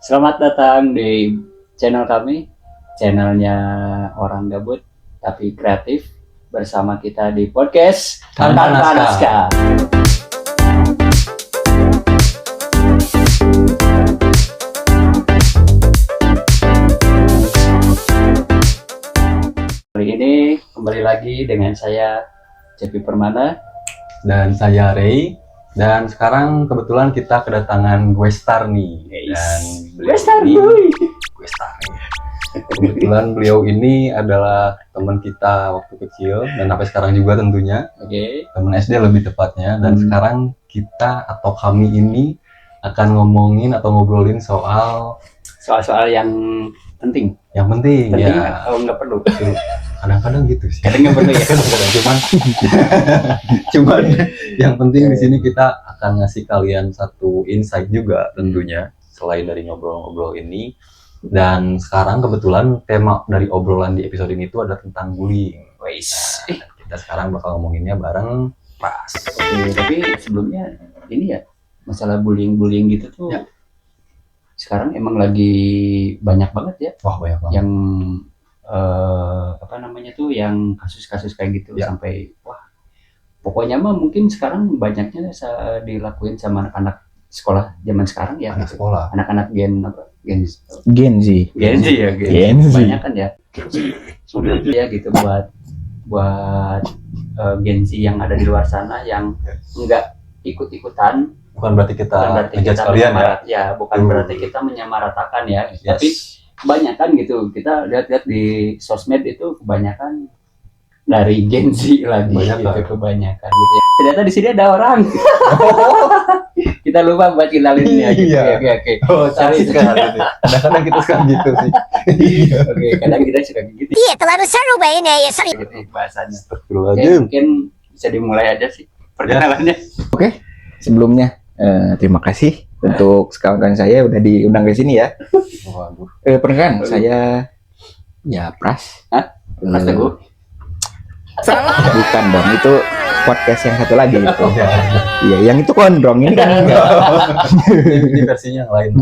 Selamat datang di channel kami, channelnya orang gabut tapi kreatif, bersama kita di podcast Tanpa Naskah. Kali ini kembali lagi dengan saya Cepi Permana dan saya Ray. Dan sekarang kebetulan kita kedatangan gue Star nih. Dan beliau gue Star nih. Kebetulan beliau ini adalah teman kita waktu kecil dan sampai sekarang juga tentunya. Teman SD lebih tepatnya. Dan sekarang kita atau kami ini akan ngomongin atau ngobrolin soal yang penting. Yang penting ya. Oh, nggak perlu. Kadang-kadang gitu sih. Kadang nggak perlu ya. Cuman yang penting di sini kita akan ngasih kalian satu insight juga tentunya selain dari ngobrol-ngobrol ini. Dan sekarang kebetulan tema dari obrolan di episode ini itu ada tentang bullying. Nah, kita sekarang bakal ngomonginnya bareng Pras. Oke, tapi sebelumnya ini ya masalah bullying gitu tuh ya. Sekarang emang lagi banyak banget ya. Wah, banyak banget. Yang yang kasus-kasus kayak gitu ya. Sampai pokoknya mah mungkin sekarang banyaknya dilakuin sama anak-anak sekolah zaman sekarang ya. Anak sekolah. Anak-anak Gen Z ya, Gen Z. Banyak kan ya. Sudah ya gitu buat Gen Z yang ada di luar sana yang enggak ikut-ikutan. Bukan berarti kita ngejudge kalian ya. Bukan berarti kita menyamaratakan ya. Yes. Tapi kebanyakan gitu, kita lihat-lihat di sosmed itu kebanyakan dari Gen Z lagi kebanyakan gitu ya. Ternyata di sini ada orang. Kita lupa buat kenalin ya gitu. Oke. Oh, sorry sekali. Kadang-kadang kita suka gitu sih. Oke, kadang kita suka gitu. Iya, terlalu seru bayarnya ya, sorry. Gitu bahasanya. Astagfirullahaladzim. Mungkin bisa dimulai aja sih perkenalannya. Oke. Sebelumnya terima kasih untuk kawan-kawan saya udah diundang ke sini ya. Waduh. Perkenalkan saya ya Pras. Mas Teguh. Salah. Bukan dong, itu podcast yang satu lagi itu. Iya, yang itu Kondrong ini kan enggak. Ini versinya yang lain.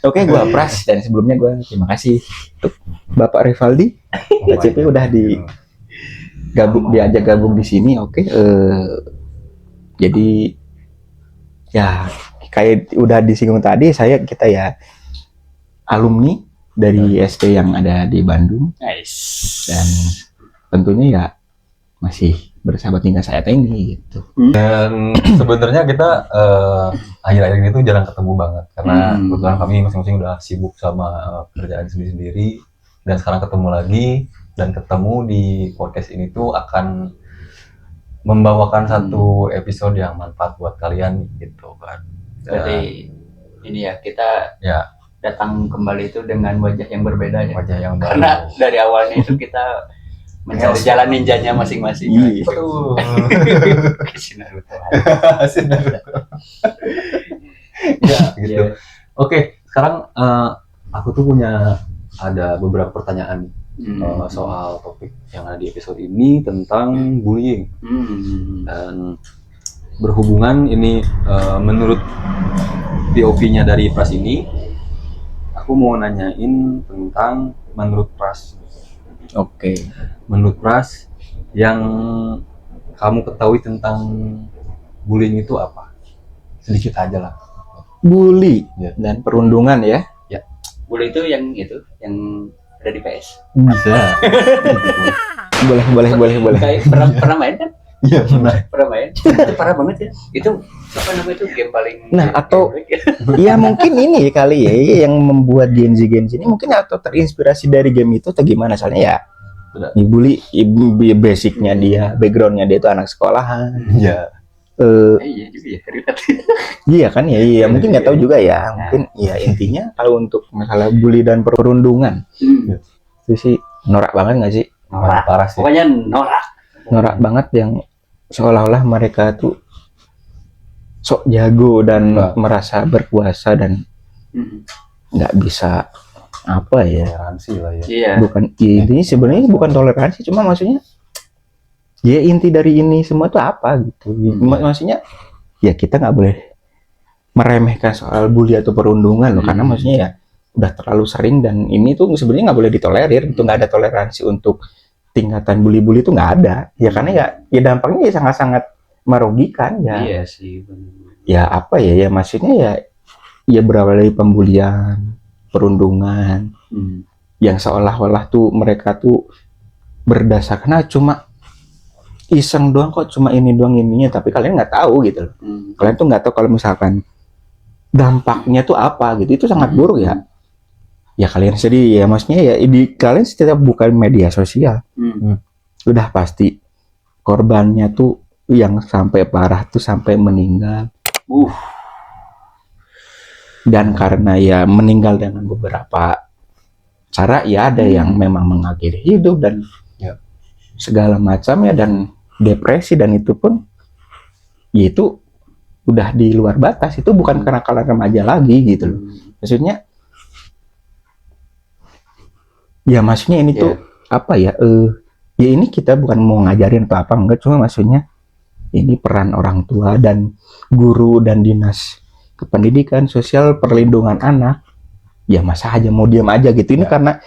Oke, gua Pras dan sebelumnya gua terima kasih untuk Bapak Rivaldi. CP udah diajak gabung di sini. Oke. Jadi ya kayak udah disinggung tadi, kita ya alumni dari SD yang ada di Bandung. Nice. Dan tentunya ya masih bersahabat hingga saat ini gitu. Dan sebenarnya kita akhir-akhir ini tuh jarang ketemu banget karena kebetulan kami masing-masing udah sibuk sama kerjaan sendiri-sendiri, dan sekarang ketemu lagi dan ketemu di podcast ini tuh akan membawakan satu episode yang manfaat buat kalian gitu kan. Berarti ini ya, kita datang kembali itu dengan wajah yang berbeda ya. Wajah yang baru. Karena dari awalnya itu kita mencari jalan ninjanya masing-masing. Ya gitu. Oke, sekarang aku tuh ada beberapa pertanyaan soal topik yang ada di episode ini tentang bullying. Dan berhubungan ini menurut POV-nya dari Pras ini, aku mau nanyain tentang menurut Pras. Oke. Menurut Pras, yang kamu ketahui tentang bullying itu apa? Sedikit aja lah. Bully dan perundungan ya. Bully itu yang ada di PS. Bisa. boleh. Kayak pernah main kan? Iya, pernah main. Itu parah banget ya. Itu apa namanya itu game paling. Nah, atau ya mungkin ini kali ya yang membuat Gen Z ini mungkin atau terinspirasi dari game itu atau gimana, soalnya ya. Bully basicnya dia, backgroundnya dia itu anak sekolahan. Iya. Iya juga ya, ribet. Iya kan ya, mungkin nggak tahu juga ya. Mungkin ya intinya kalau untuk masalah bully dan perundungan itu sih norak banget nggak sih? Norak. Parah sih. Pokoknya norak Banget yang seolah-olah mereka tuh sok jago dan merasa berkuasa dan nggak bisa apa ya? Toleransi lah ya. Iya. Bukan ini sebenarnya bukan toleransi, cuma maksudnya ya inti dari ini semua tuh apa gitu. Maksudnya ya kita nggak boleh meremehkan soal bully atau perundungan loh, karena maksudnya ya udah terlalu sering dan ini tuh sebenarnya nggak boleh ditolerir, itu nggak ada toleransi untuk tingkatan bully-bully itu nggak ada ya, karena ya dampaknya ya sangat-sangat merugikan ya. Iya sih benar. Ya apa ya maksudnya ya berawal dari pembulian, perundungan yang seolah-olah tuh mereka tuh berdasarkan cuma iseng doang kok, cuma ini doang ininya, tapi kalian nggak tahu gitu loh. Kalian tuh nggak tahu kalau misalkan dampaknya tuh apa gitu, itu sangat buruk ya. Ya kalian sedih ya, maksudnya ya kalian setiap buka media sosial udah pasti korbannya tuh yang sampai parah tuh sampai meninggal. Dan karena ya meninggal dengan beberapa cara ya, ada yang memang mengakhiri hidup dan segala macam ya, dan depresi, dan itu pun ya itu udah di luar batas, itu bukan kenakalan remaja lagi gitu loh. Maksudnya ini tuh apa ya ya ini kita bukan mau ngajarin apa enggak, cuma maksudnya ini peran orang tua dan guru dan dinas kependidikan sosial perlindungan anak ya, masa aja mau diam aja gitu. Ini karena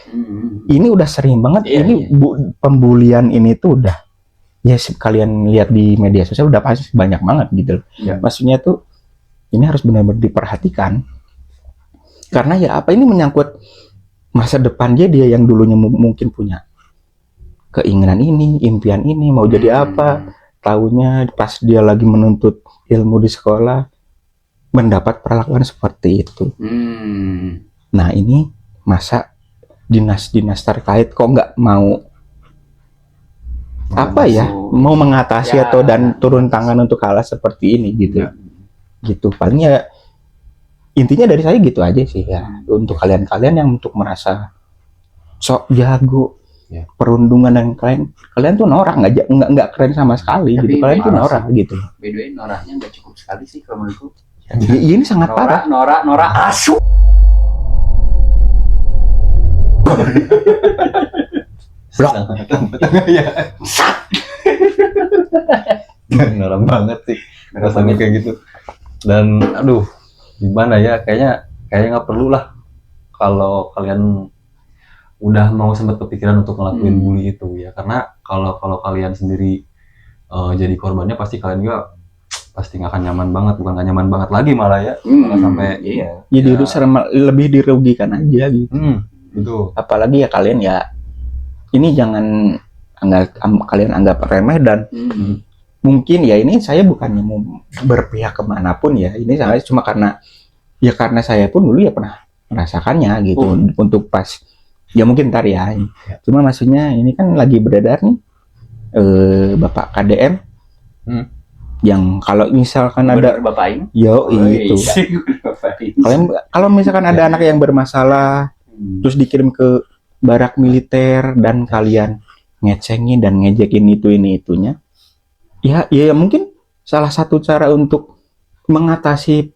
ini udah sering banget pembulian ini tuh udah ya, kalian lihat di media sosial udah pasti banyak banget gitu loh. Maksudnya tuh ini harus benar-benar diperhatikan, karena ya apa, ini menyangkut masa depan dia yang dulunya mungkin punya keinginan ini, impian ini, mau jadi apa, taunya pas dia lagi menuntut ilmu di sekolah mendapat perlakuan seperti itu. Nah ini masa dinas-dinas terkait kok nggak mau mau mengatasi atau dan turun tangan untuk kalah seperti ini gitu. Gitu palingnya intinya dari saya gitu aja sih ya, untuk kalian-kalian yang untuk merasa sok jago perundungan, dan kalian tuh norak, nggak keren sama sekali. Tapi gitu, kalian tuh norak gitu. Bedain noraknya nggak cukup sekali sih kalau menurutku. Ini sangat parah. Norak asu. Blok. Norak banget sih rasanya kayak gitu. Dan aduh, gimana ya, kayaknya nggak perlu lah kalau kalian udah mau sempat kepikiran untuk ngelakuin bully itu ya, karena kalau kalian sendiri jadi korbannya pasti kalian juga pasti nggak akan nyaman banget, bukan nggak nyaman banget lagi malah ya, malah sampai jadi lebih dirugikan aja gitu. Betul. Apalagi ya kalian ya ini jangan kalian anggap remeh, dan mungkin ya ini saya bukannya mau berpihak kemanapun ya, ini saya cuma karena saya pun dulu ya pernah merasakannya gitu. Untuk pas ya mungkin ntar ya, cuma maksudnya ini kan lagi beredar nih Bapak KDM yang kalau misalkan ada Bapak itu kalian kalau misalkan ada anak yang bermasalah terus dikirim ke barak militer dan kalian ngecengin dan ngejekin itunya ya mungkin salah satu cara untuk mengatasi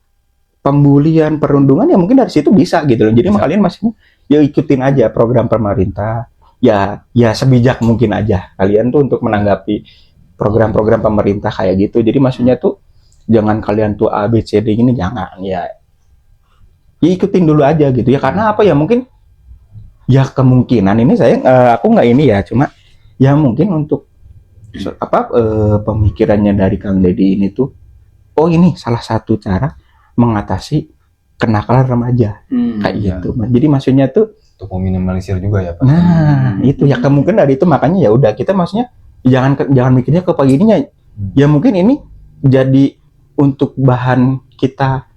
pembulian, perundungan ya mungkin dari situ bisa gitu loh. Jadi kalian masih ya ikutin aja program pemerintah ya sebijak mungkin aja kalian tuh untuk menanggapi program-program pemerintah kayak gitu. Jadi maksudnya tuh jangan kalian tuh A B C D gini, jangan ya ikutin dulu aja gitu ya, karena apa ya, mungkin ya kemungkinan ini saya aku nggak ini ya, cuma ya mungkin untuk pemikirannya dari Kang Deddy ini tuh ini salah satu cara mengatasi kenakalan remaja kayak gitu. Jadi maksudnya tuh untuk meminimalisir juga ya Pak. Nah itu ya kemungkinan dari itu, makanya ya udah kita maksudnya jangan mikirnya ke pagi ininya ya, mungkin ini jadi untuk bahan kita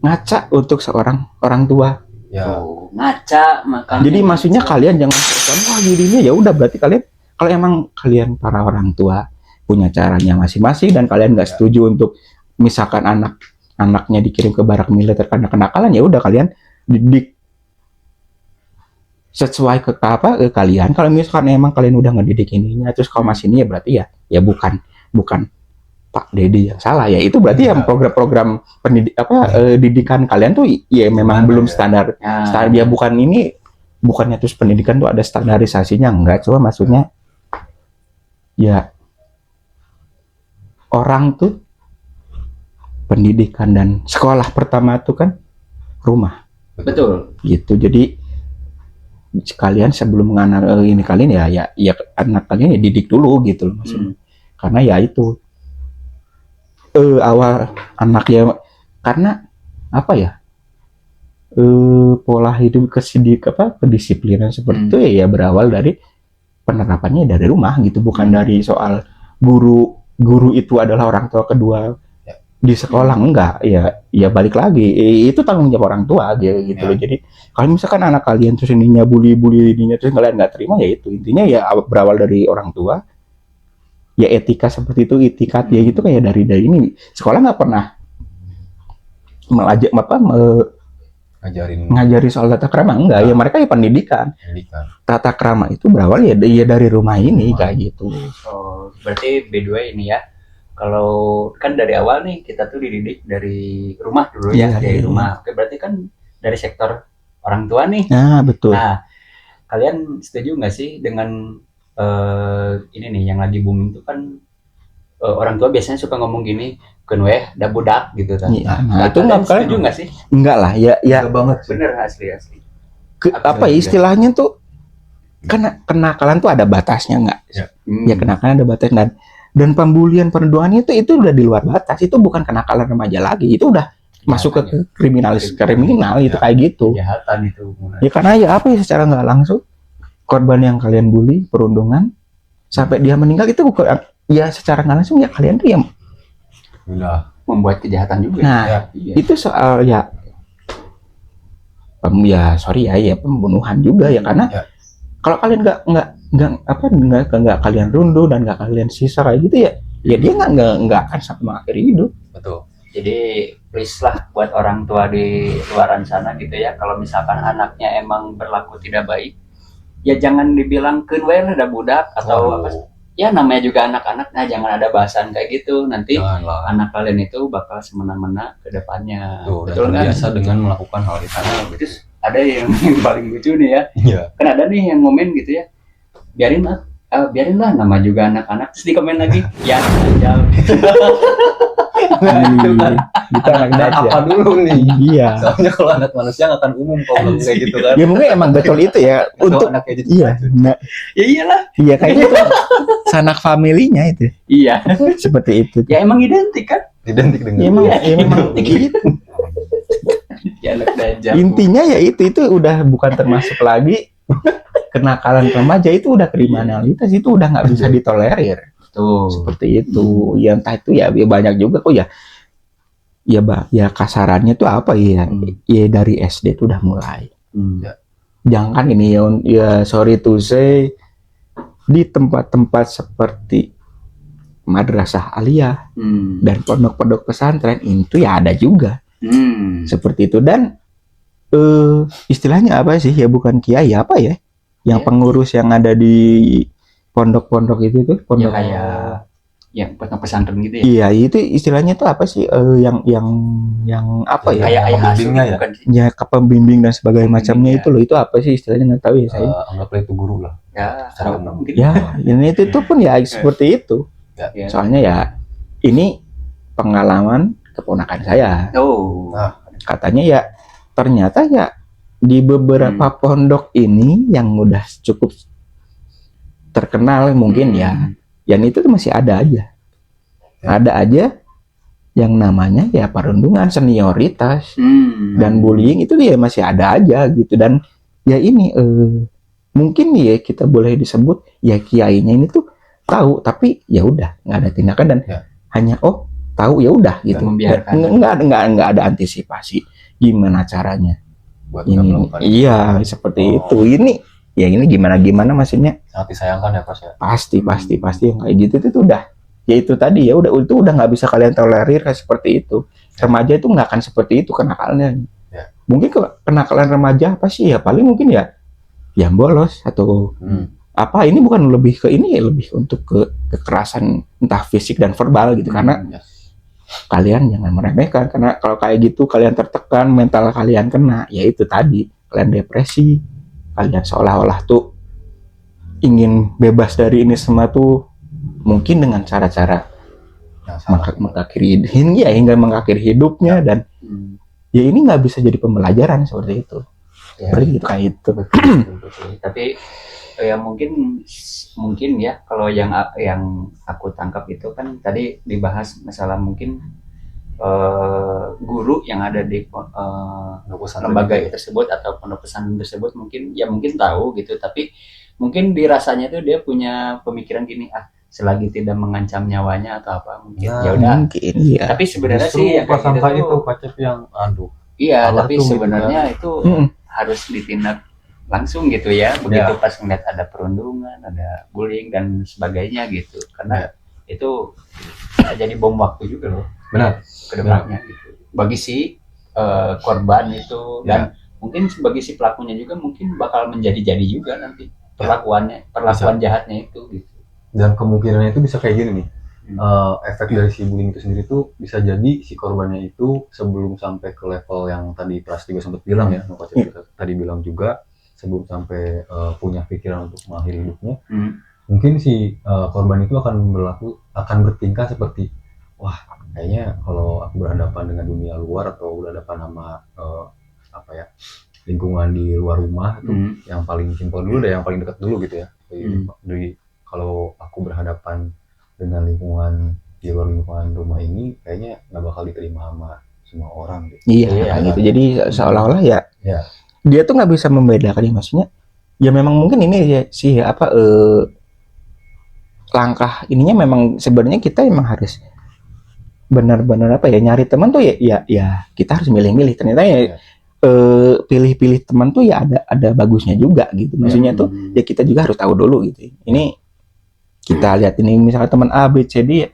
ngaca untuk seorang orang tua ya. Ngaca makanya. Jadi maksudnya kalian jangan wah gini ya udah, berarti kalian kalau emang kalian para orang tua punya caranya masing-masing dan kalian nggak setuju untuk misalkan anaknya dikirim ke barak militer karena kenakalan, ya udah kalian didik sesuai ke kalian. Kalau misalkan emang kalian udah ngedidik ininya terus kalau masih ini ya berarti ya bukan Pak Deddy yang salah ya, itu berarti yang program-program didikan kalian tuh ya memang belum standar ya, bukannya terus pendidikan tuh ada standarisasinya, enggak, cuma maksudnya ya orang tuh pendidikan dan sekolah pertama itu kan rumah Betul. gitu. Jadi kalian sebelum menganak ini kalian ya anak kalian ya didik dulu gitu loh maksudnya. Karena ya itu awal anak ya, karena apa ya, pola hidup kedisiplinan seperti itu ya berawal dari penerapannya dari rumah gitu, bukan dari soal guru itu adalah orang tua kedua di sekolah. Enggak, ya balik lagi itu tanggung jawab orang tua gitu loh. Jadi kalau misalkan anak kalian terus ininya bully ininya terus kalian nggak terima, ya itu intinya ya berawal dari orang tua. Ya etika seperti itu, itikat ya gitu, kayak dari ini sekolah nggak pernah ngajari soal tata krama, enggak. Ya mereka ya pendidikan. Tata krama itu berawal ya dari rumah ini kayak gitu. Oh, berarti by the way ini ya, kalau kan dari awal nih kita tuh dididik dari rumah dulu ya, dari rumah. Oke, berarti kan dari sektor orang tua nih. Nah, betul. Nah, kalian setuju nggak sih dengan ini nih yang lagi booming itu kan, orang tua biasanya suka ngomong gini, "Keun weh da budak" gitu kan. Iya, nah, itu nggak setuju nggak sih? Enggak lah, ya banget. Bener, asli. Apa istilahnya tuh, kenakalan tuh ada batasnya nggak? Ya kenakalan ada batasnya, dan pembulian perundungan itu udah di luar batas. Itu bukan kenakalan remaja lagi, itu udah masuk ke kriminal itu kayak gitu. Kejahatan itu. Ya karena ya apa ya, secara nggak langsung korban yang kalian bully perundungan sampai dia meninggal itu bukan ya secara nggak langsung ya kalian tuh yang udah membuat kejahatan juga. Nah, itu soal ya sorry ya pembunuhan juga ya, karena kalau kalian nggak kalian runduh dan nggak kalian sisa kayak gitu ya dia nggak akan sampai mengakhiri hidup. Betul. Jadi please lah buat orang tua di luaran sana gitu ya, kalau misalkan anaknya emang berlaku tidak baik, ya jangan dibilang keun we ada budak atau apa. Ya namanya juga anak-anak, nah jangan ada bahasan kayak gitu, nanti anak kalian itu bakal semena-mena ke depannya. Betul kan? Biasa dengan melakukan hal itu. Terus ada yang paling lucu nih ya. Kan ada nih yang komen gitu ya, biarinlah nama juga anak-anak. Terus di komen lagi, ya aja. Kita anak apa dulu nih? Iya. Soalnya kalau anak manusia nggak akan umum kalau kayak gitu kan. Ya mungkin emang betul itu ya untuk iya. Nah, ya iyalah. Iya kayak gitu. Sanak familinya itu. Iya. Seperti itu. Ya emang identik kan? Identik dengan. Emang gitu. Ya anak dajal. Intinya ya itu udah bukan termasuk lagi kenakalan remaja, itu udah kriminalitas, itu udah nggak bisa ditolerir. Tuh. Seperti itu. Yang entah itu ya banyak juga kok ya. Ya kasarannya tuh apa ya? Ya dari SD tuh udah mulai. Jangan ini ya sorry to say, di tempat-tempat seperti madrasah aliyah dan pondok-pondok pesantren itu ya ada juga. Seperti itu. Dan istilahnya apa sih ya, bukan kiai apa ya, yang pengurus yang ada di pondok-pondok itu tuh, pondok ya kayak yang pondok pesantren gitu ya. Iya, itu istilahnya tuh apa sih, yang apa ya, kayak ayah pembimbingnya ya, ya pembimbing dan sebagainya macamnya itu loh, itu apa sih istilahnya, nggak tahu ya saya. Anggaplah itu guru lah ya secara umum. Ya ini itu pun ya seperti itu. Soalnya ya ini pengalaman keponakan saya. Katanya ya ternyata ya di beberapa pondok ini yang udah cukup terkenal mungkin ya, yang itu tuh masih ada aja. Ada aja yang namanya ya perundungan, senioritas dan bullying itu ya masih ada aja gitu. Dan ya ini mungkin ya kita boleh disebut ya kiainya ini tuh tahu, tapi ya udah nggak ada tindakan dan hanya tahu ya udah gitu. Nggak ada antisipasi gimana caranya buat ini. Iya seperti itu. Ini gimana maksudnya, sangat disayangkan ya Pas ya. Pasti yang kayak gitu itu udah ya itu tadi ya udah nggak bisa kalian tolerir kayak seperti itu. Remaja itu nggak akan seperti itu kenakalnya. Mungkin kenakalan remaja apa sih ya, paling mungkin ya yang bolos atau apa, ini bukan lebih ke ini ya, lebih untuk kekerasan entah fisik dan verbal gitu. Karena kalian jangan meremehkan, karena kalau kayak gitu kalian tertekan, mental kalian kena, ya itu tadi kalian depresi, kalian seolah-olah tuh ingin bebas dari ini semua tuh mungkin dengan cara-cara yang salah. hingga mengakhiri hidupnya dan ya ini nggak bisa jadi pembelajaran seperti itu. Ya. Seperti itu kayak itu. Tapi ya mungkin ya kalau yang aku tangkap itu kan tadi dibahas masalah mungkin guru yang ada di lembaga tersebut atau pondok pesantren tersebut mungkin tahu gitu, tapi mungkin dirasanya tuh dia punya pemikiran gini, selagi tidak mengancam nyawanya atau apa mungkin ya udah mungkin ya. Tapi sebenarnya justru sih ya prasangka gitu itu Pak Cep yang iya, salah tapi tuh, sebenarnya itu harus ditindak langsung gitu ya, begitu pas ngeliat ada perundungan, ada bullying dan sebagainya gitu, karena itu jadi bom waktu juga loh. Benar. Kedepannya gitu. Bagi si korban itu dan mungkin bagi si pelakunya juga mungkin bakal menjadi juga nanti perlakuan jahatnya itu gitu. Dan kemungkinannya itu bisa kayak gini nih. Efek dari si bullying itu sendiri tuh bisa jadi si korbannya itu sebelum sampai ke level yang tadi Pras juga sempat bilang ya, tadi bilang juga sebelum sampai punya pikiran untuk mengakhiri hidupnya, mungkin si korban itu akan bertingkah seperti, wah kayaknya kalau aku berhadapan dengan dunia luar atau berhadapan sama lingkungan di luar rumah itu yang paling simpel dulu deh, yang paling dekat dulu gitu ya. Jadi kalau aku berhadapan dengan lingkungan di luar lingkungan rumah ini kayaknya nggak bakal diterima sama semua orang gitu. Iya gitu. Jadi seolah-olah ya dia tuh nggak bisa membedakan ya, maksudnya ya memang mungkin ini ya sih langkah ininya memang sebenarnya kita emang harus benar-benar nyari teman tuh ya kita harus milih-milih. Ternyata pilih-pilih teman tuh ya ada bagusnya juga gitu. Maksudnya tuh ya kita juga harus tahu dulu gitu. Ini kita lihat ini misalnya teman A, B, C, D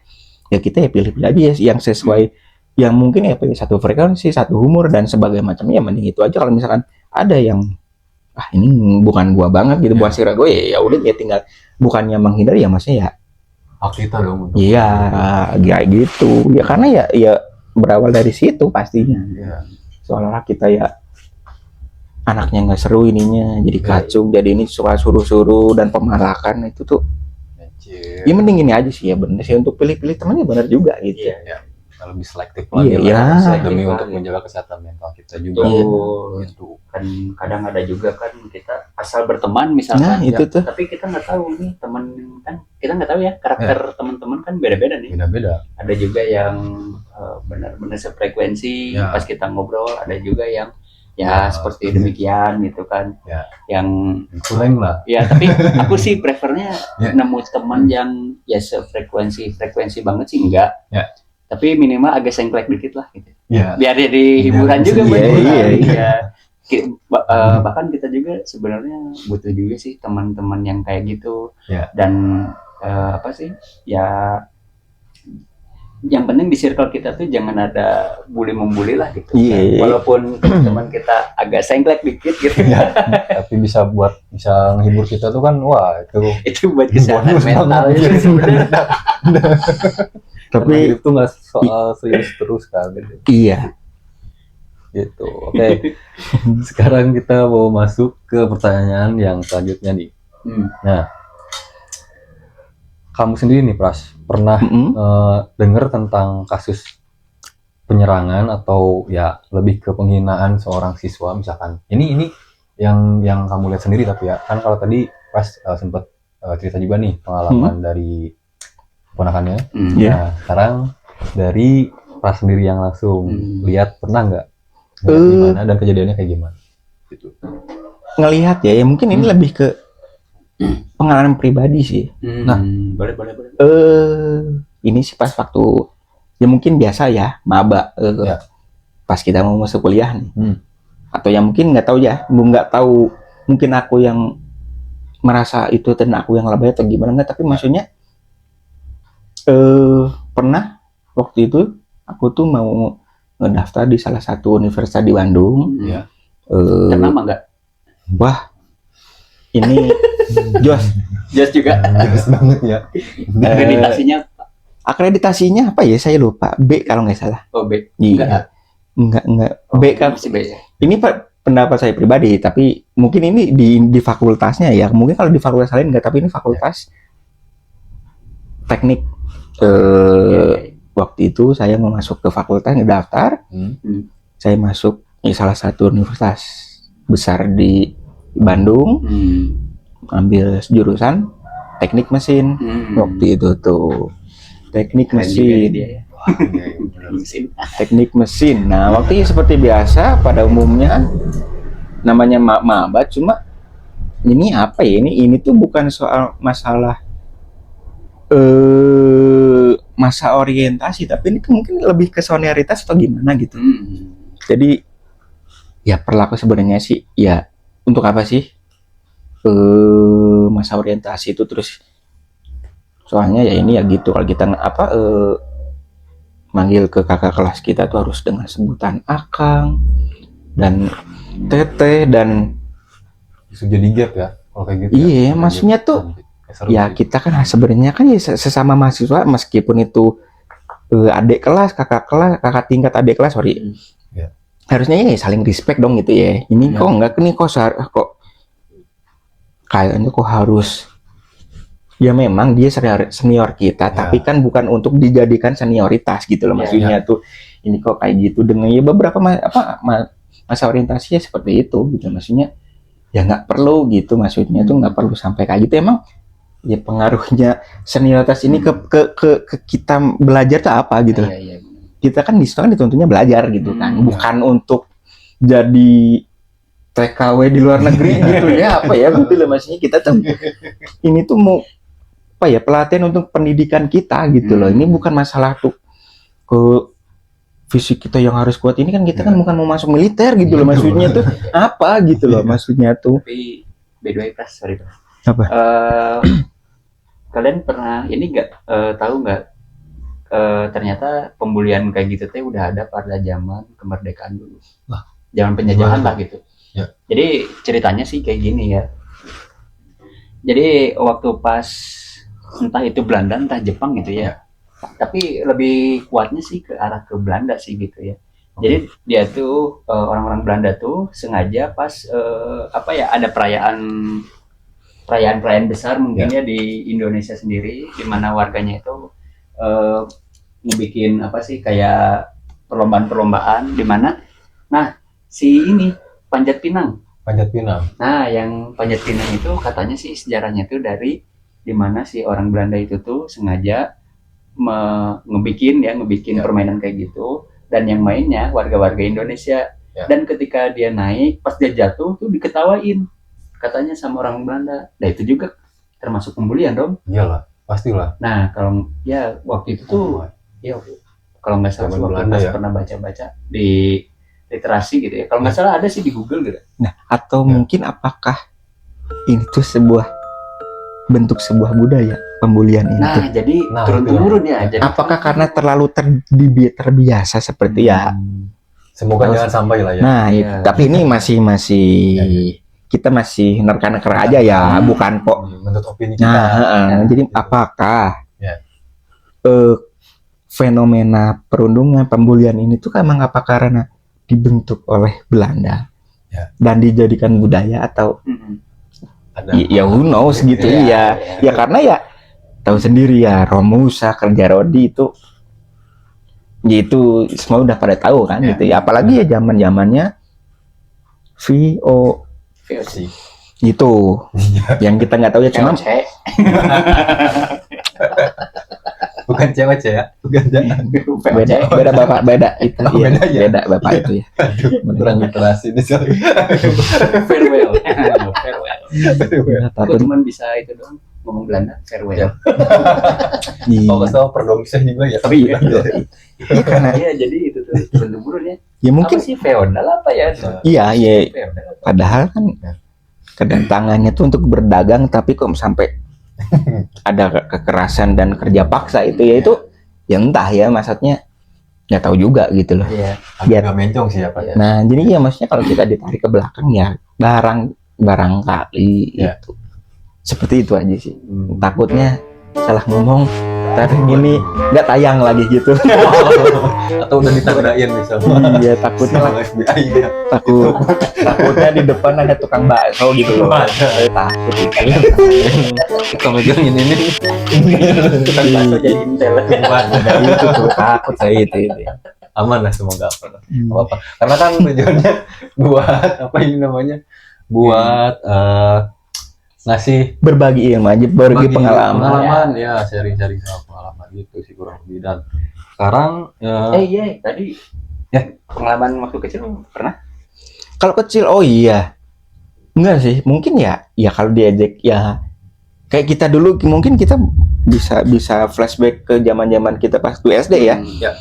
ya kita ya pilih-pilih aja ya yang sesuai, yang mungkin ya satu frekuensi, satu humor dan sebagainya macamnya, ya mending itu aja. Kalau misalkan ada yang ini bukan gua banget gitu, buat sirah gue ya udah ya tinggal, bukannya menghindar ya maksudnya ya hak kita dong. Iya, kayak gitu. Ya karena ya berawal dari situ pastinya. Seolah-olah kita ya anaknya nggak seru ininya, jadi kacung, jadi ini suka suruh-suruh dan pemalakan itu tuh. Ya mending ini aja sih ya, bener sih untuk pilih-pilih temannya, bener juga gitu. Lebih selektif lagi demi untuk menjaga kesehatan mental kita juga. Gitu. Kan kadang ada juga kan kita asal berteman misalkan, itu tuh. Tapi kita nggak tahu nih teman, kan kita nggak tahu ya karakter teman-teman kan beda-beda nih. Beda-beda. Ada juga yang benar-benar sefrekuensi pas kita ngobrol, ada juga yang seperti demikian gitu kan, yang kurang lah. Ya tapi aku sih prefernya nemu teman yang ya sefrekuensi banget sih enggak. Tapi minimal agak sengklek dikit lah gitu. Biar jadi hiburan juga buat bahkan kita juga sebenarnya butuh juga sih teman-teman yang kayak gitu. Dan yang penting di circle kita tuh jangan ada bully-membuli lah gitu. Walaupun teman kita agak sengklek dikit gitu. Tapi bisa menghibur kita tuh kan, wah itu buat kesehatan mental itu sebenarnya. Tapi itu nggak soal serius terus kan gitu. Iya. Gitu. Oke. Sekarang kita mau masuk ke pertanyaan yang selanjutnya nih. Nah, kamu sendiri nih Pras, pernah dengar tentang kasus penyerangan atau ya lebih ke penghinaan seorang siswa misalkan? Ini yang kamu lihat sendiri, tapi ya kan kalau tadi Pras sempat cerita juga nih pengalaman dari ponakannya. Nah, sekarang dari Pras sendiri yang langsung lihat, pernah nggak gimana dan kejadiannya kayak gimana? Gitu. Ngelihat ya mungkin ini lebih ke pengalaman pribadi sih. Nah, boleh. Ini sih pas waktu ya mungkin biasa ya maba pas kita mau masuk kuliah nih. Atau yang mungkin nggak tahu mungkin aku yang merasa itu dan aku yang lebay atau gimana nggak, tapi maksudnya pernah waktu itu aku tuh mau ngedaftar di salah satu universitas di Bandung. Ternama nggak? Wah, ini Jos juga. Jos banget ya. Akreditasinya apa ya? Saya lupa. B kalau nggak salah. Oh, B. Iya. Enggak. B kan masih B. Ini pendapat saya pribadi, tapi mungkin ini di fakultasnya ya. Mungkin kalau di fakultas lain enggak, tapi ini fakultas teknik waktu itu saya mau masuk ke fakultas ngedaftar, saya masuk salah satu universitas besar di Bandung, ambil jurusan teknik mesin. Waktu itu tuh teknik mesin. Teknik mesin. Nah, waktu itu seperti biasa pada umumnya namanya maba, cuma ini apa ya? Ini tuh bukan soal masalah masa orientasi, tapi ini mungkin lebih ke senioritas atau gimana gitu. Jadi ya perlaku sebenarnya sih ya untuk apa sih masa orientasi itu terus, soalnya ya ini ya gitu, kalau kita manggil ke kakak kelas kita tuh harus dengan sebutan akang dan teteh dan bisa jadi gap ya kalau kayak gitu. Iya, maksudnya tuh ya kita kan sebenarnya kan ya sesama mahasiswa, meskipun itu adik kelas, kakak tingkat adik kelas, sorry. Harusnya ya saling respect dong gitu ya. Ini kok enggak, nih kok kayaknya kok harus, ya memang dia senior kita, tapi kan bukan untuk dijadikan senioritas gitu loh. Maksudnya tuh ini kok kayak gitu dengan ya beberapa masa orientasinya seperti itu gitu. Maksudnya ya nggak perlu gitu, maksudnya tuh nggak perlu sampai kayak gitu. Emang ya pengaruhnya senioritas ini ke kita belajar tuh apa gitu. Kita kan di situ kan dituntutnya belajar gitu kan, bukan untuk jadi TKW di luar negeri gitu ya, apa ya betul lah. Maksudnya kita tuh ini tuh mau apa ya, pelatihan untuk pendidikan kita gitu loh. Ini bukan masalah tuh ke fisik kita yang harus kuat, ini kan kita kan bukan mau masuk militer gitu loh. Maksudnya tuh apa gitu loh, maksudnya tuh. Tapi by the way, sorry apa? Kalian pernah ini nggak tahu nggak ternyata pembulian kayak gitu teh udah ada pada zaman kemerdekaan dulu, zaman penjajahan lah gitu. Jadi ceritanya sih kayak gini ya. Jadi waktu pas entah itu Belanda entah Jepang gitu ya. Tapi lebih kuatnya sih ke arah ke Belanda sih gitu ya. Jadi dia tuh orang-orang Belanda tuh sengaja pas ada perayaan besar mungkin ya di Indonesia sendiri, di mana warganya itu ngebikin kayak perlombaan di mana si ini Panjat Pinang. Nah, yang Panjat Pinang itu katanya sih sejarahnya tuh dari di mana si orang Belanda itu tuh sengaja ngebikin permainan kayak gitu, dan yang mainnya warga-warga Indonesia. Dan ketika dia naik, pas dia jatuh tuh diketawain katanya sama orang Belanda. Nah, itu juga termasuk pembulian dong. Iyalah, pastilah. Nah, kalau ya waktu itu tuh kalau nggak salah Belanda pernah baca-baca di literasi gitu ya. Kalau nggak salah ada sih di Google gitu. Nah, atau mungkin apakah ini tuh bentuk sebuah budaya pembulian ini? Nah, jadi turun-temurun ya. Jadi apakah karena terlalu terbiasa seperti ya? Semoga jangan sampai lah ya. Nah, tapi ini masih kita masih nerka-nerka aja ya, bukan kok menurut opini kita. Nah, jadi apakah fenomena perundungan pembulian ini tuh emang apa karena dibentuk oleh Belanda dan dijadikan budaya, atau ya who knows gitu ya. Karena ya tahu sendiri ya, Romusa kerja Rodi itu semua udah pada tahu kan gitu ya. Apalagi ya zamannya VOC itu yang kita nggak tahu ya, cuma bukan cewek ya, bukan beda bapak, beda itu beda bapak itu ya. Kurang literasi ini soalnya. farewell. Aku cuma bisa itu dong ngomong Belanda, farewell. Kalau tahu perdomseh juga ya. Tapi karena jadi itu tuh turun-temurun ya. Ya mungkin apa sih feodal apa ya? Iya. Padahal kan kedatangannya tuh untuk berdagang, tapi kok sampai ada kekerasan dan kerja paksa itu ya entah ya, maksudnya nggak tahu juga gitu loh. Agak mencong siapa ya. Nah, jadi ya maksudnya kalau kita ditarik ke belakang ya barangkali itu seperti itu aja sih. Takutnya salah ngomong ntar ini nggak tayang lagi gitu. Atau udah ditandain misalnya. Iya, takutnya Sama FBI ya. takutnya di depan ada tukang bakso gitu loh. Takut Kita megangin ini. Tukang bakso jadi intel. ada itu tuh, takut saya itu. Aman lah, semoga apa. Karena kan tujuannya buat apa ini namanya? Buat ngasih Berbagi ilmu aja, berbagi pengalaman. ya, sharing-sharing sama pengalaman gitu sih kurang lebih. Dan sekarang Iya, tadi ya pengalaman waktu kecil pernah? Kalau kecil, oh iya, enggak sih, mungkin ya kalau diajak ya kayak kita dulu, mungkin kita bisa flashback ke zaman kita pas tuh SD ya. Ya.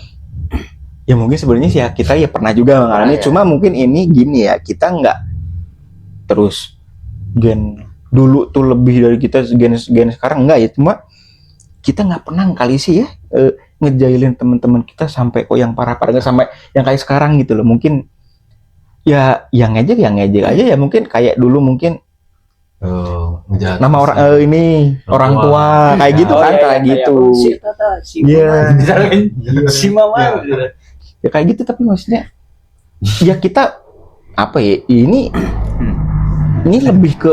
Ya mungkin sebenarnya sih ya kita ya pernah juga mengalami, Ya. cuma mungkin ini gini ya, kita nggak terus gen dulu tuh lebih dari kita gen sekarang, enggak ya, cuma kita nggak pernah kali sih ya ngejailin teman-teman kita sampai kok yang parah-parah, nggak sampai yang kayak sekarang gitu loh. Mungkin ya yang ngejek aja ya, mungkin kayak dulu mungkin nama orang ini orang tua kayak gitu kan, kayak gitu. Si Tata, si Iya. Mama, si Mama gitu. Ya kayak gitu, tapi maksudnya ya kita apa ya, ini lebih ke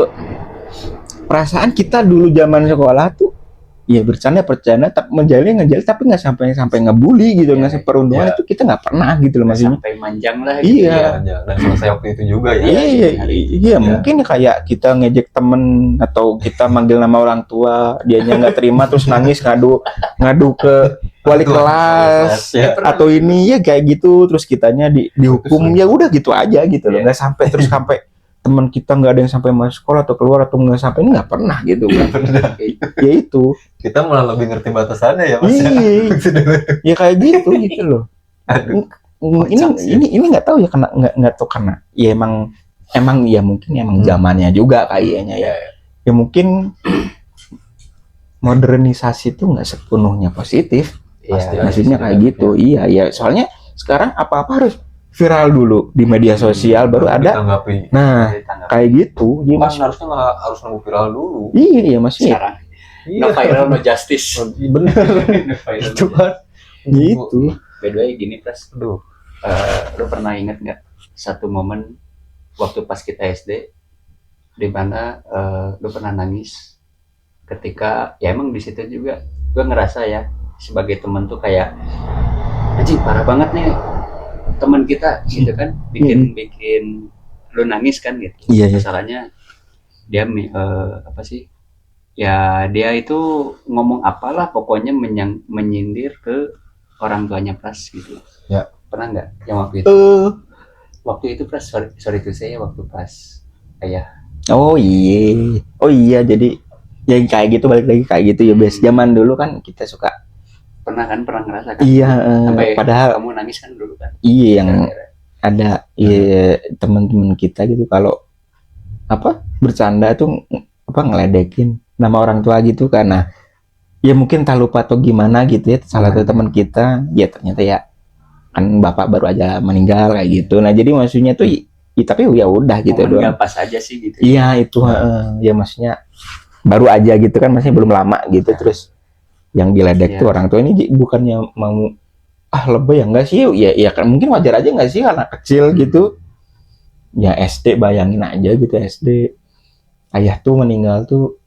perasaan kita dulu zaman sekolah tuh ya bercanda tapi ngejalin tapi nggak sampai ngebully gitu, nggak sampai perundungan, itu kita nggak pernah gitu loh maksudnya. Sampai manjang lah gitu. Iya. Dan selesai waktu itu juga ya. Iya, mungkin kayak kita ngejek temen atau kita manggil nama orang tua, dianya nggak terima terus nangis ngadu ke wali kelas Ya. atau ini ya kayak gitu, terus kitanya dihukum, ya udah gitu aja gitu loh, nggak sampai terus sampai teman kita nggak ada yang sampai masuk sekolah atau keluar atau nggak sampai, ini nggak pernah gitu kan. Ya itu Kita malah lebih ngerti batasannya ya Mas. iya, ya kayak gitu loh. Aduh. Ini nggak tahu ya, karena nggak tahu karena ya emang ya mungkin emang zamannya juga kayaknya ya. Ya mungkin modernisasi itu nggak sepenuhnya positif. Pasti Maksudnya ada kayak gitu. Iya, ya soalnya sekarang apa-apa harus viral dulu di media sosial baru ada. Ditanggapi. Nah, kayak gitu. Iya, Kan harusnya nggak harus nunggu viral dulu. iya maksudnya Sekarang no viral no justice. bener No viral, itu no kan gitu. By the way gini Pras, Aduh. lu pernah inget nggak satu momen waktu pas kita SD di mana lu pernah nangis ketika ya emang di situ juga gue ngerasa ya sebagai teman tuh kayak anjing parah banget nih teman kita gitu kan, bikin lu nangis kan gitu. Iya. Masalahnya dia apa sih ya, dia itu ngomong apalah pokoknya menyindir ke orang tuanya Pras gitu. Ya. Pernah nggak yang waktu itu? Waktu itu Pras, sorry to say, waktu pas ayah. Oh iya, jadi ya kayak gitu, balik lagi kayak gitu ya, bes zaman dulu kan kita suka. Pernah ngerasa kan? Iya, Sampai padahal kamu nangis kan dulu kan? iya yang Gara-gara. ada iya teman-teman kita gitu kalau apa bercanda tuh apa ngeledekin nama orang tua gitu, karena ya mungkin tak lupa atau gimana gitu ya, salah satu teman kita ya ternyata ya kan bapak baru aja meninggal kayak gitu. Nah jadi maksudnya tuh tapi ya udah gitu Momen doang. nggak pas aja sih gitu. Iya itu ya maksudnya baru aja gitu kan, masih belum lama gitu. Terus yang diledek tuh orang tua ini bukannya mau lebay ya, enggak sih ya kan mungkin wajar aja nggak sih anak kecil gitu ya, SD bayangin aja gitu, SD ayah tuh meninggal tuh